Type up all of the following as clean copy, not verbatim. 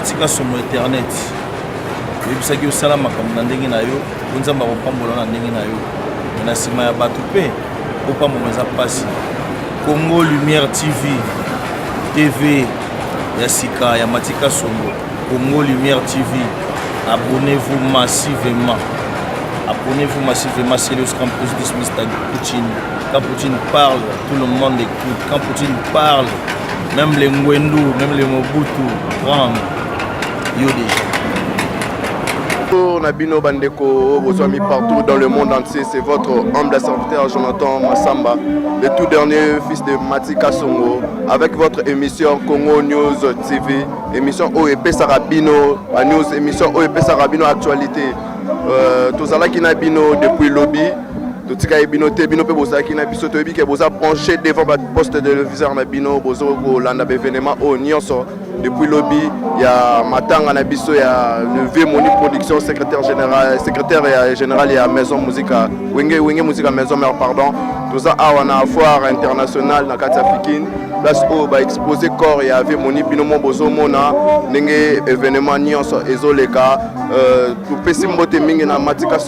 Matika Songo Internet. Ça qui est au salam comme dans ndenge na yo, on zamba ko pambola na ndenge na yo. Na sima ya batu pe, ko pambola za pasi. Congo Lumière TV ya Sika ya Matika Songo. Congo Lumière TV. Abonnez-vous massivement. Abonnez-vous massivement. C'est le campus de Mr. Poutine. Quand Poutine parle, tout le monde écoute. Quand Poutine parle, même les Ngwendu, même les Mobutu, prennent. Yo déjà. Nabino Bandeko, vos amis partout dans le monde entier, c'est votre humble serviteur Jonathan Massamba, le tout dernier fils de Matika Songo, avec votre émission Congo News TV, émission OEP Sarabino, news, émission OEP Sarabino Actualité. Tous allons qui nabino depuis lobby. Tout ce qui est bino pe bosa qui na biso to bi ke bosa branché devant votre poste de téléviseur na bino bozo ko landa événement au nyonso depuis lobby il y a matanga na biso ya le Moni production secrétaire général et à maison musique wenge musique maison mère pardon tout ça a na foire internationale na kati Africaine place au ba exposer corps et avait Moni bino mo bozo mona ndenge événement nyonso ezoleka tout pesi mbote mingi na Matika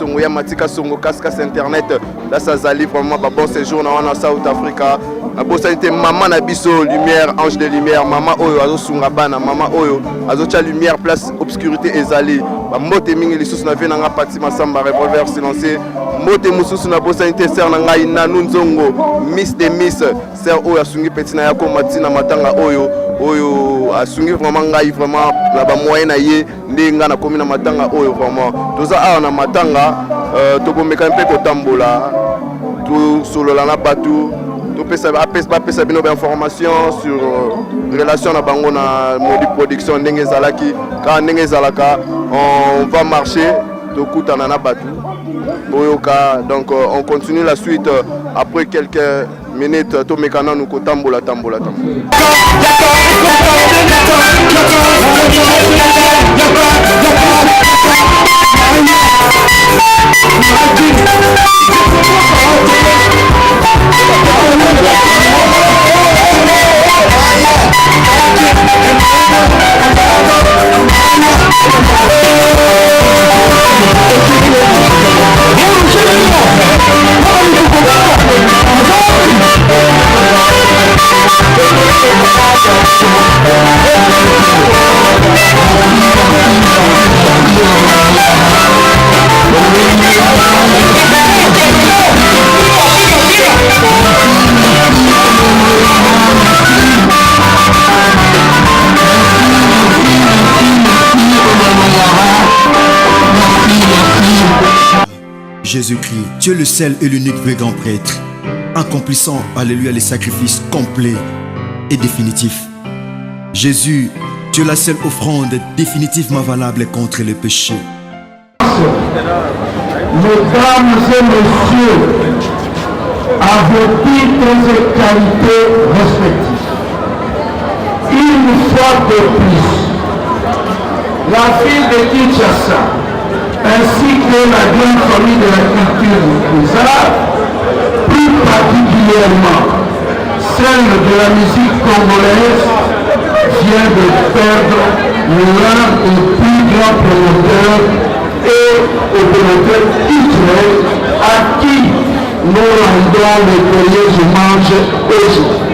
Songo casque internet. Là ça zali vraiment bon séjour dans South Africa. La bossa était maman na biso lumière ange de lumière maman oyo azo sunga bana maman oyo azo tia lumière place obscurité ezali ba mbote mingi lisusu na vie na nga parti Massamba revolver silencieux mbote mususu na bossa était ser na ngai na nunzongo miss de miss ser oyo asungi petit na yako matina matanga oyo asungi vraiment ngai vraiment la ba moyen na ye ndinga na komina matanga oyo vraiment toza awa na matanga tokomeka mpe kotambola tout solola na batu to pesa bino information sur relation na bango na Moni production ndenge zalaki ka ndenge zalaka on va marcher to kutana na batu boyoka donc on continue la suite après quelques minutes to mekana nous kotambola tambola. Jésus-Christ, tu es le seul et l'unique vrai grand prêtre, accomplissant, alléluia, les sacrifices complets et définitifs. Jésus, tu es la seule offrande définitivement valable contre les péchés. Mesdames et messieurs, à vos titres et qualités respectifs, une fois de plus, la ville de Kinshasa, ainsi que la grande famille de la culture des arts, plus particulièrement celle de la musique congolaise, vient de perdre l'un des plus grands promoteurs et promoteurs culturels à qui nous rendons les premiers hommages aujourd'hui.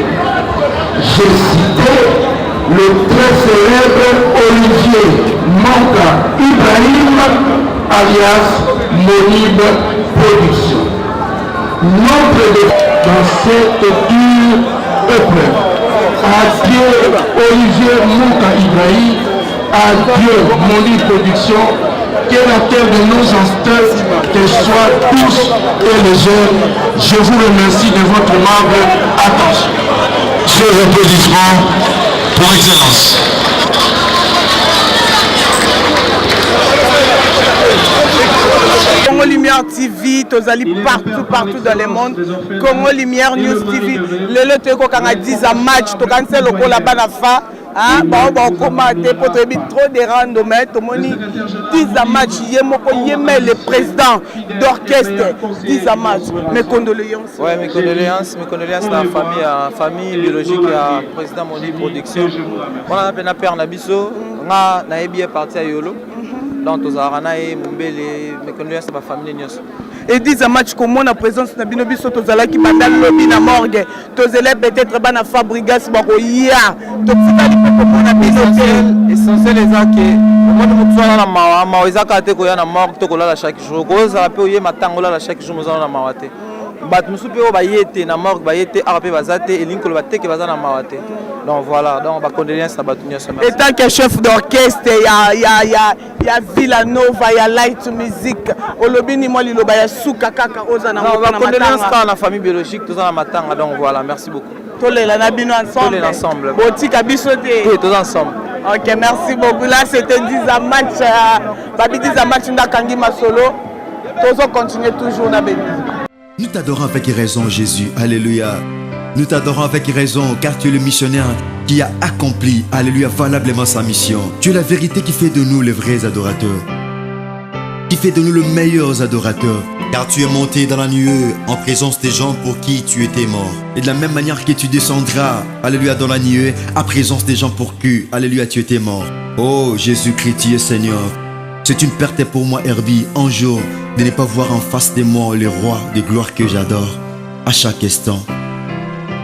J'ai cité le très célèbre Olivier Manka Ibrahim alias Monib Production. Notre défi dans cette dure épreuve. Adieu Olivier Manka Ibrahim, adieu Monib Production, que la terre de nos ancêtres, que soient tous et les jeunes. Je vous remercie de votre aimable attention. Sur l'applaudissement pour excellence. Congo Lumière TV, tozali partout dans le monde. Congo Lumière News TV, le loto kokanga 10 à match, tokanse loko la banafa. Ah, bon, comment pour trop de randomètres, tout le monde 10 à match, le président d'orchestre, 10 à match. Mes condoléances. Ouais, mes condoléances à la famille biologique et à président Moni Production. On a appelé Père Nabiso, nga nayebi parti à Yolo. Donc tozarana et Mumbele, mes condoléances à ma famille nyos. Et 10 match comme on a présence na bino biso tozala ki bandal lobby na morgue. Tozela peut-être bana Fabrigas bako ya. Tofika li ko na bino essentiel les que moi nous sommes na mawa ezaka te ko ya na morgue to ko la chaque jour. Ko za pe oye matango la chaque jour mozana na mawate. Bat musupe o bayete na morgue bayete arape bazate et linko ba teke bazana na mawate. Donc voilà, donc ba condoléances à batunya semaine. Et tant que chef d'orchestre ya Villanova ya Light Music olobini moi liloba ya suka kaka oza na ba condoléances à la famille biologique tous na matanga. Donc voilà, merci beaucoup. Tolela na bino ensemble. Tolela ensemble. Botika biso te. Oui, tous ensemble. OK, merci beaucoup. Là c'était 10 match babi 10 match ndakangi masolo. Tozo continuer toujours na beni. Nous t'adorons avec raison, Jésus. Alléluia. Nous t'adorons avec raison, car tu es le missionnaire qui a accompli, alléluia, valablement sa mission. Tu es la vérité qui fait de nous les vrais adorateurs, qui fait de nous les meilleurs adorateurs. Car tu es monté dans la nuée en présence des gens pour qui tu étais mort. Et de la même manière que tu descendras, alléluia, dans la nuée, à présence des gens pour qui, alléluia, tu étais mort. Oh Jésus-Christ, tu es Seigneur. C'est une perte pour moi, Herbie, un jour, de ne pas voir en face de moi les rois de gloire que j'adore, à chaque instant.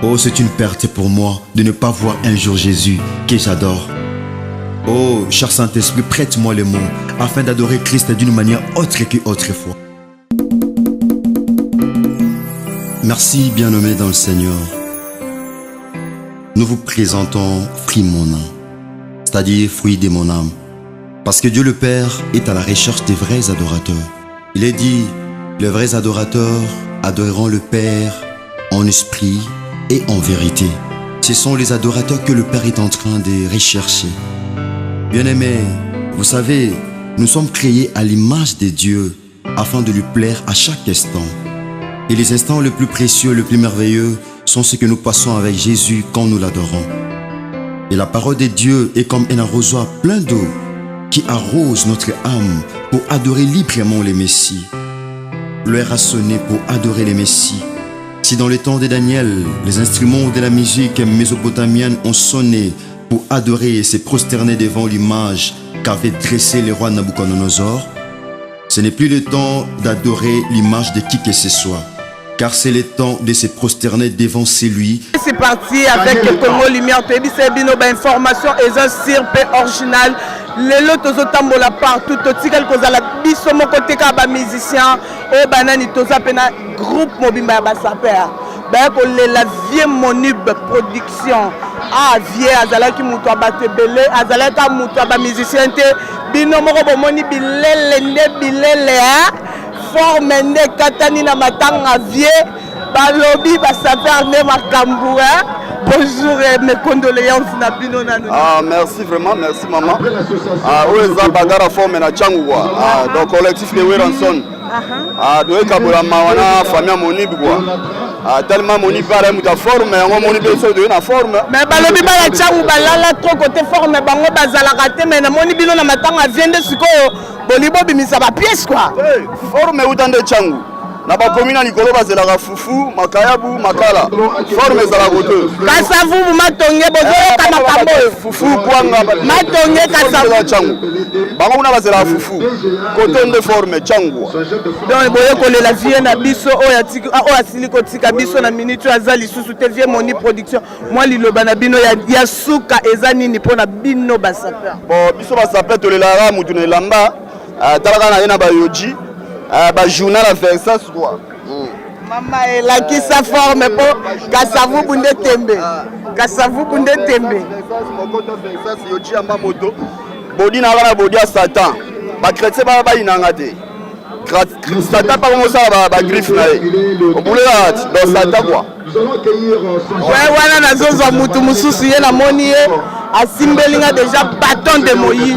Oh, c'est une perte pour moi de ne pas voir un jour Jésus que j'adore. Oh, cher Saint-Esprit, prête-moi les mots afin d'adorer Christ d'une manière autre qu'autrefois. Merci, bien-aimés dans le Seigneur. Nous vous présentons fruit de mon âme, c'est-à-dire fruit de mon âme. Parce que Dieu le Père est à la recherche des vrais adorateurs. Il est dit, les vrais adorateurs adoreront le Père en esprit et en vérité. Ce sont les adorateurs que le Père est en train de rechercher. Bien-aimés, vous savez, nous sommes créés à l'image de Dieu afin de lui plaire à chaque instant. Et les instants les plus précieux, les plus merveilleux sont ceux que nous passons avec Jésus quand nous l'adorons. Et la parole de Dieu est comme un arrosoir plein d'eau qui arrose notre âme pour adorer librement les Messies. L'heure a sonné pour adorer les Messies. Si dans le temps de Daniel, les instruments de la musique mésopotamienne ont sonné pour adorer et se prosterner devant l'image qu'avait dressée le roi Nabucodonosor, ce n'est plus le temps d'adorer l'image de qui que ce soit, car c'est le temps de se prosterner devant celui. C'est parti avec Congo Lumière. Tu as dit c'est une information et un sirpe original. Les lots tozotambola partout. Totikal kozala biso moko teka ba musicien o banani tozapena groupe mobimba ba saper. Ba ko la vie monube production. Ah vie azalaki muto abatebele azalaka muto ba musicien te bino moko bomoni bilele nde bilele forme nde katani na matanga vie balobi ba saper ne makambu Bonjour et mes condoléances na bino na nous. Ah merci vraiment, merci maman. Ah oui, ça bagara forme na Tchangwa. Ah donc collectif de Weranson. Ah doit kabola mawana famille moni quoi. Ah tellement moni para muta forme, on moni beso de na forme. Mais balobi ba la Tchangwa balala trop côté forme bango bazala raté mais na moni bino na matanga viende sikoyo bolibo bimisa ba pièce quoi. Forme utande Tchangwa. Na ba commune likolo bazelaka fufu makayabu makala forme za la goto kasa vubu matonge bozo kama kambo fufu kwanga matonge kasa za changu bango na bazela fufu kotonde forme changu donc boye ko la vie na biso oya tiki oya siliko tika biso na minute azali susu te vie moni production moi liloba na bino ya suka ezani ni pona bino basapa bon biso basapa to le la mutu ne lamba talaka na yena ba yoji ba journal à Versailles quoi. Maman la qui sa forme pour kasavu bunde tembe. Kasavu bunde tembe. Versailles yoji amba moto. Bodi na bana bodi à Satan. Ba chrétien ba inanga te. Satan pas comme ça ba griffe na. On boule là dans Satan quoi. Ouais wana nazozo mutu mususu ye na moni asimbelinga déjà bâton de Moïse.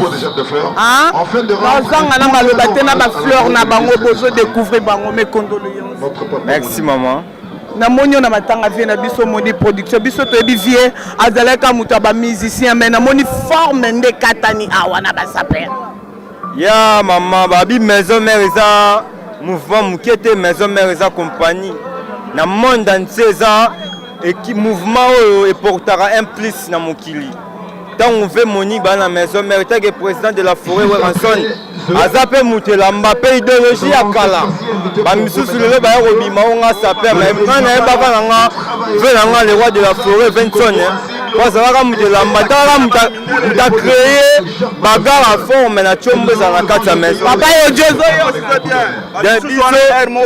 Hein? Bazanga na maloba te na ba fleur na bango bozo découvrir bango mes condoléances. Merci maman. Na moni na matanga vie na biso moni production biso to ebi vie azalaka mutu ba musicien mais na moni forme nde katani awa na ba saper. Ya maman babi maison mère eza mouvement mukete maison mère eza compagnie na monde entier eza et qui mouvement et portera un plus na mokili. ntango ve moni bana maison mère teke président de la forêt Weranson aza mpe moto elamba mpe idéologie ya kala bamisusu lelo baya kobima o nga saper mais nga nayebaka nanga ve nanga le roi de la forêt Venson po azalaka moto elamba talaka moto acréé bagare a forme na tiombo ezala na kati ya maison papa yo jozo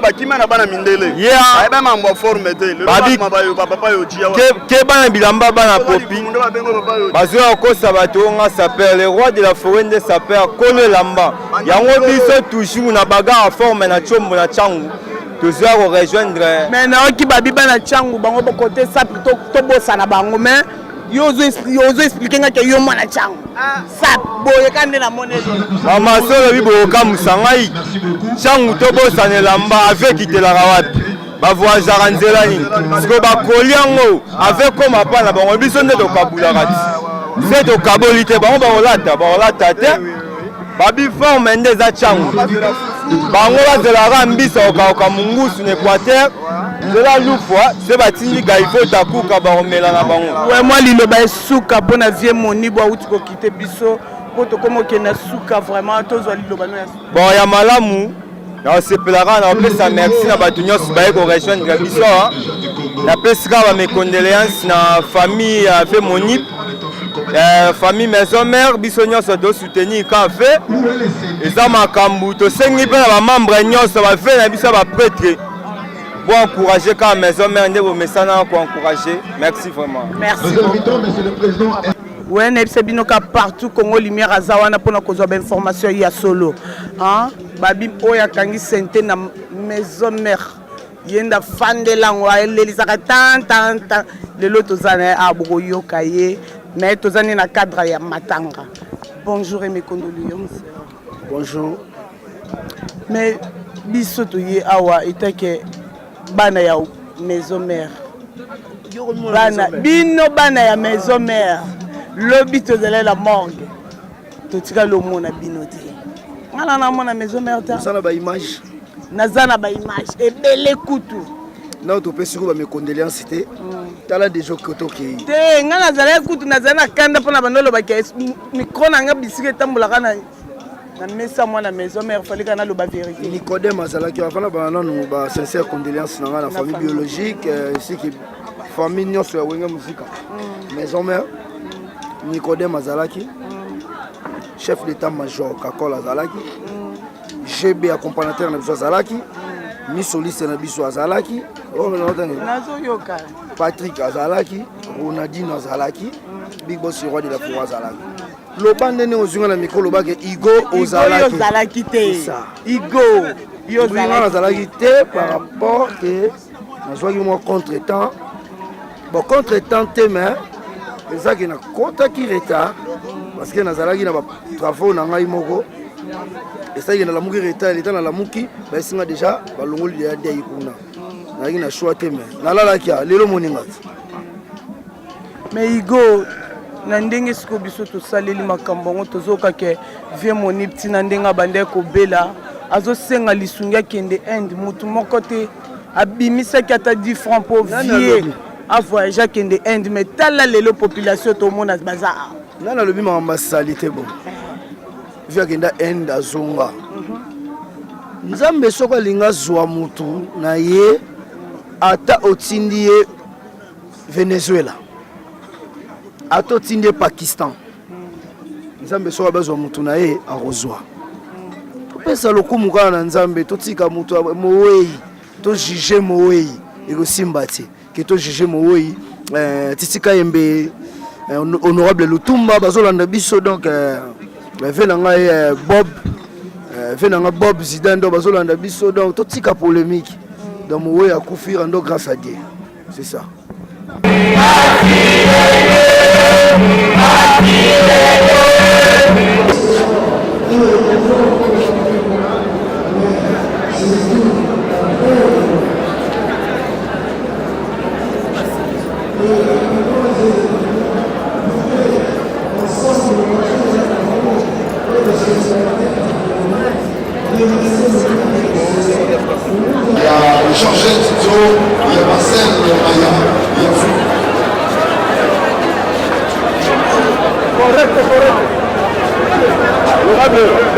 bakima na bana mindele ayeba mambo forme te papa yo dia ke bana bilamba bana popi bazoya kokosa bato o nga saper le roi de la forêt nde saper kolo elamba yango biso toujours na bagare a forme na tiombo na ntango tozoya korejoindre mais naoki babiba na ntango bango bokote sape tobosana bango mais yo ozo expliquer nga ke yo mwana ntango sape boyeka nde na moneli bamaso lobi boyokamusa ngai ntango tobosana elamba ave kitelaka wapi bavoyagaka nzela nini siko bakoli yango ave koma mpa na bango biso nde tokabulaka ti se tokaboli te bango bakolata te babiforme nde eza ntango bango bazelaka mbisa kokaoka mungusu na équateur nzela lufwa se batindi gaifo takuka bakomela na bango we mwa liloba esuka mpo na vie monibo auti kokite biso mpo tokoma okende suka vraiment tozwa liloba no ya bon ya malamu nasepelaka na kopesa merci na bato nyonso baye korejoindre biso napesika bamecondoléance na famille ya fe monip famille maison mère biso nyonso tosoutenir ka fe eza makambo tosengi mpe na bamembre nyonso bafe na biso baprêtre bo encourager ka maison mère nde bomesana ko encourager merci vraiment merci ouais nebise binoka partout Congo Lumière aza wana mpona kozwa bainformation ya solo babi oyo akangi sente na maison mère yenda fandelango aelelisaka tan lelo toza na ye abokoyoka ye mais tozani na cadre ya matanga bonjour et mes condoléances bonjour mais biso toye awa etake bana ya maison mère bana ya maison mère lobi tozala la morgue totika lomona bino te ngana namona maison mère ta sana ba image nazana ba image ebele kutu na topesi ko ba mes condoléances te tala déjà koto ki te ngana nazala kutu nazana kanda pona bandolo ba micro na nga bisike tambulaka na mesa mwana maison mère fallait kana lo ba vérité Nicodème azalaki afana ba nanu ba sincère condoléances na la famille biologique ici qui famille nyonso ya wenga musika maison mère Nicodème azalaki chef d'état-major Kakola azalaki GB accompagnateur na biso azalaki misoliste na biso azalaki nazoyoka Patrick azalaki Ronaldinho azalaki Big Boss roi de la forêt azalaki lobande ne ozunga na micro lobake Igo ozalaki te Igo yo azalaki te par rapport que nazwaki moi contre-temps bon contre-temps te mais ezaki na kotaki retard parce que nazalaki na ba travaux na ngai moko esaki na lamuki retard l'état na lamuki ba singa déjà ba longoli ya dei kuna nazalaki na choix te mais nalalaki lelo moninga mais Igo na ndenge siko biso tosaleli makambo ngo tozoka ke vie monip tina ndenge bande kobela azosenga lisungi akende Inde mutu moko te abimisaki ata 10 francs pour vie a voyagé akende Inde mais tala lelo population to mona baza nana lobi mama salite bon vie akenda Inde azonga nzambe soko linga zwa mutu na ye ata otindi ye Venezuela ato tindi Pakistan nzambe soko bazwa mutu na ye arozwa topesa lokumu kala na nzambe totika mutu mowei to juge mowei ekosimba te ke to juge mowei titika yembe honorable Lutumba bazolanda biso donc venanga Bob venanga Bob Zidane bazolanda biso donc totika polémique donc mowei akufi rando grâce à Dieu c'est ça. Il y a Georges Tito, il y a Marcel Maya, il y a Voilà.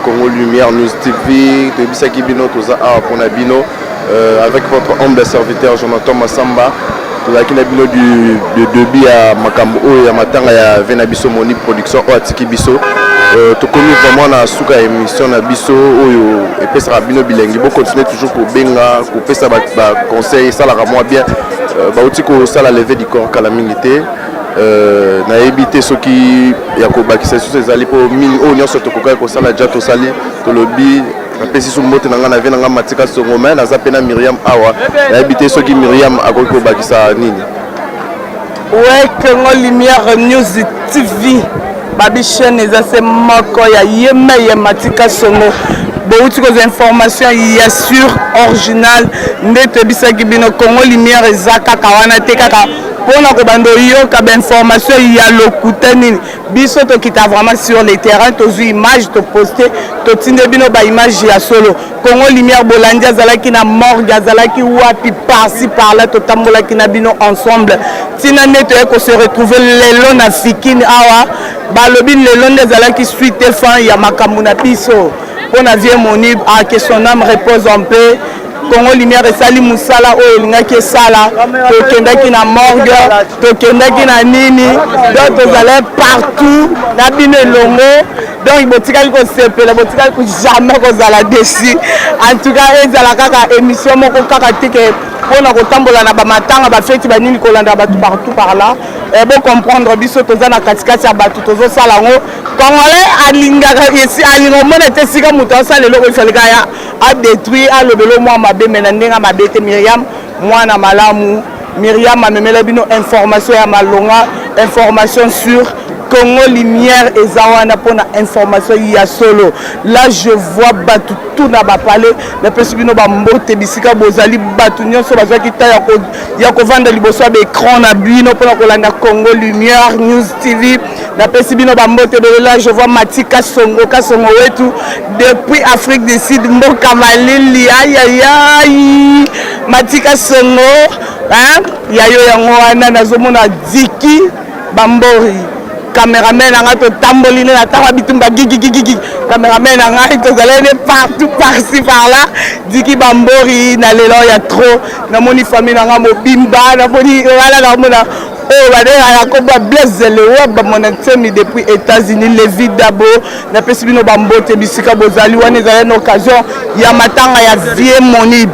Congo Lumière News TV, Tobisaki Bino, Toza Arapona Bino, avec votre humble serviteur Jonathan Massamba. Tozaki na bino du début à Makambo et à Matanga ya Venabiso Moni Production ou Atiki Biso. Tokomi vraiment na suka émission na biso oyo epesa bino bilengi bo continuer toujours ko benga ko pesa ba conseil ça la moi bien ba outi ko sala lever du corps kala mingité na éviter ceux qui ya ko bakisa sur ces ali po mini o nyonso to ko ko sala jato sali to lobby apesi so mbote na nga na vena nga matika songo mais na zapena Myriam awa na éviter ceux qui Myriam akoki ko bakisa nini. Ouais, Congo Lumière News TV. Babi chaîne eza se moko ya yema ya matika songo bouti ko information ya sur original ndete bisaki bino Congo Lumière eza kaka wana te kaka pona ko bando yo ka ba information ya lokuta nini biso to kita vraiment sur le terrain to zu image to poster to tinde bino ba image ya solo Congo Lumière Bolandi azalaki na morgue azalaki wapi par-ci par-là to tambolaki na bino ensemble tina neto ko se retrouver lelo na fikini awa balobi lelo ndezalaki suite fin ya makambo na biso pona vie moni a que son âme repose en paix. Congo Lumière esali musala oyo elingaki esala tokendaki na morgue tokendaki na nini donc tozalaki partout na bino elongo donc botikali kosepela botikali jamais kozala déçu en tout cas ezala kaka émission moko kaka tike mpona kotambola na bamatanga bafeti banini kolanda bato partout par là bo comprendre biso toza na katikati ya bato tozosala yango congolais alingaka esi alinga omona te esika moto asala eloko esalika ya adétruire alobelo mwa mabe me na ndenge mabe te Myriam mwana malamu Myriam amemela bino information ya malonga information sur Congo Lumière eza wana pona information ya solo là je vois batu tout na ba parler na pesi bino ba mbote bisika bozali batu nyonso bazaki ta ya ko vanda liboso ba écran na bino pona kolanda Congo Lumière News TV na pesi bino ba mbote là je vois Matika Songo wetu depuis Afrique du Sud mboka malili aïe aïe aïe Matika Songo hein yayo yango wana nazomona Diki Bambori cameraman anga to tamboline na tawa bitumba gigi cameraman anga to zalene partout par-ci par-là Diki Bambori na lelo ya trop na moni famille anga mobimba na moni wala na mona oh badera ya ko ba blaze le web mona temi depuis États-Unis Levi Dabo na pesi bino bambote bisika bozali wana ezala une occasion ya matanga ya vie monib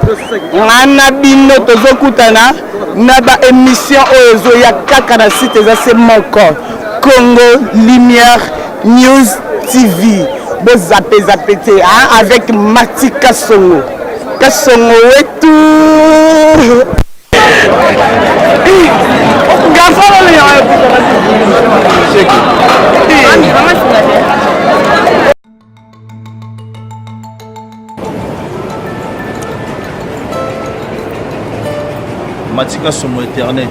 ngana bino tozokutana na ba émission oyo ya kaka na site za se moko Congo Lumière News TV. Bon zappé hein, avec Matika Songo. Kasongo et tout. Matika Songo Internet.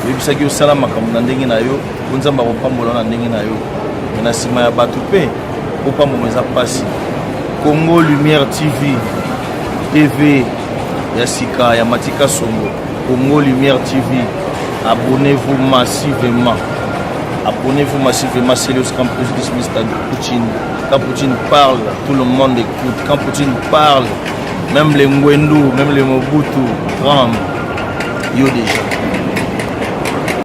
Yebisaki osala makambo na ndenge na yo nzamba kopambola na ndenge na yo na sima ya bato pe opambola eza pasi Congo Lumière TV ya sika ya Matika Songo Congo Lumière TV abonnez-vous massivement c'est le campus Mr. Poutine. Quand Poutine parle tout le monde écoute, quand Poutine parle même les Ngwendu même les Mobutu tremblent yo déjà